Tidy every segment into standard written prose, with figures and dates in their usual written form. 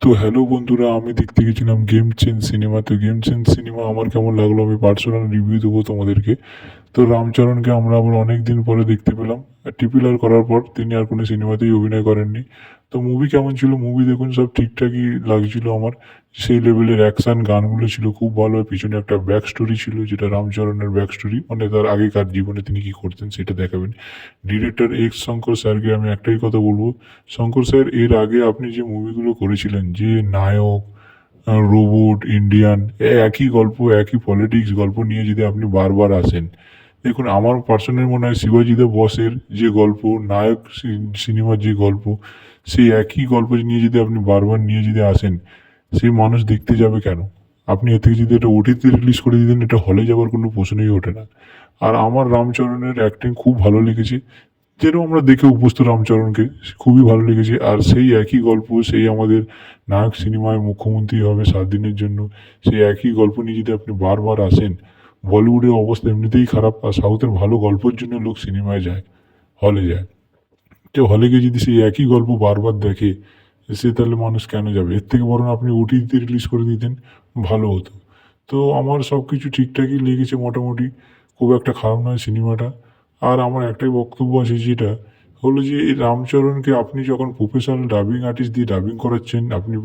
তো হ্যালো বন্ধুরা, আমি দেখতে গেছিলাম গেম চেঞ্জ সিনেমা। তো গেম চেঞ্জ সিনেমা আমার কেমন লাগলো আমি পার্সোনাল রিভিউ দেবো তোমাদেরকে। তো রামচরণকে আমরা আবার অনেক দিন পরে দেখতে পেলাম। ট্রিপল আর করার পর তিনি আর কোনো সিনেমাতেই অভিনয় করেননি। তো মুভি কেমন ছিল? মুভি দেখুন, সব ঠিকঠাকই লাগছিল আমার। সেই লেভেলের অ্যাকশন, গানগুলো ছিল খুব ভালো। পিছনে একটা ব্যাক স্টোরি ছিল, যেটা রামচরণের ব্যাক স্টোরি, মানে তার আগেকার জীবনে তিনি কি করতেন সেটা দেখাবেন। ডিরেক্টর এক্স শঙ্কর স্যারকে আমি একটাই কথা বলবো, শঙ্কর স্যার এর আগে আপনি যে মুভিগুলো করেছিলেন, যে নায়ক, রোবট, ইন্ডিয়ান, একই গল্প, একই পলিটিক্স গল্প নিয়ে যদি আপনি বারবার আসেন, দেখুন আমার পার্সোনালি মনে হয় শিবাজি দ্য বসের যে গল্প, নায়ক সিনেমার যে গল্প, সেই একই গল্প নিয়ে যদি আপনি বারবার নিয়ে যদি আসেন, সেই মানুষ দেখতে যাবে কেন? আপনি এর থেকে যদি এটা ওটিতে রিলিজ করে দিতেন, এটা হলে যাওয়ার কোনো প্রশ্নই ওঠে না। আর আমার রামচরণের অ্যাক্টিং খুব ভালো লেগেছে। যেরকম আমরা দেখে অভ্যস্ত রামচরণকে, খুবই ভালো লেগেছে। আর সেই একই গল্প, সেই আমাদের নায়ক সিনেমায় মুখ্যমন্ত্রী হবে 7 দিনের জন্য, সেই একই গল্প নিয়ে যদি আপনি বারবার আসেন, বলিউডের অবস্থা এমনিতেই খারাপ, আর সাউথের ভালো গল্পের জন্য লোক সিনেমায় যায়, হলে যায়। কেউ হলে গিয়ে যদি সেই একই গল্প বারবার দেখে, সে তাহলে মানুষ কেন যাবে? এর থেকে বরং আপনি ওটিটিতে রিলিজ করে দিতেন, ভালো হতো। তো আমার সব কিছু ঠিকঠাকই লেগেছে মোটামুটি, খুব একটা খারাপ নয় সিনেমাটা। আর আমার একটাই বক্তব্য আছে, যেটা হলো যে এই রামচরণকে আপনি যখন প্রফেশনাল ডাবিং আর্টিস্ট দিয়ে ডাবিং করাচ্ছেন, আপনি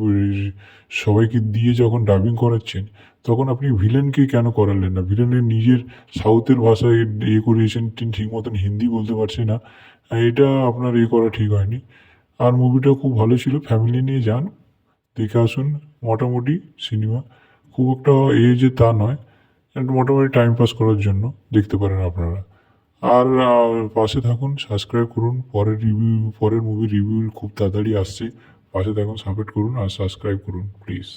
সবাইকে দিয়ে যখন ডাবিং করাচ্ছেন, তখন আপনি ভিলেনকে কেন করালেন না? ভিলেনের নিজের সাউথের ভাষায় ইয়ে করিয়েছেন, তিনি ঠিক মতন হিন্দি বলতে পারছে না। এটা আপনার ইয়ে করা ঠিক হয়নি। আর মুভিটা খুব ভালো ছিল, ফ্যামিলি নিয়ে যান, দেখে আসুন। মোটামুটি সিনেমা, খুব একটা যে তা নয়, একটা মোটামুটি টাইম পাস করার জন্য দেখতে পারেন আপনারা। আর পাশে থাকুন, সাবস্ক্রাইব করুন। পরের মুভি রিভিউ খুব তাড়াতাড়ি আসছে। পাশে থাকুন, সাপোর্ট করুন আর সাবস্ক্রাইব করুন প্লিজ।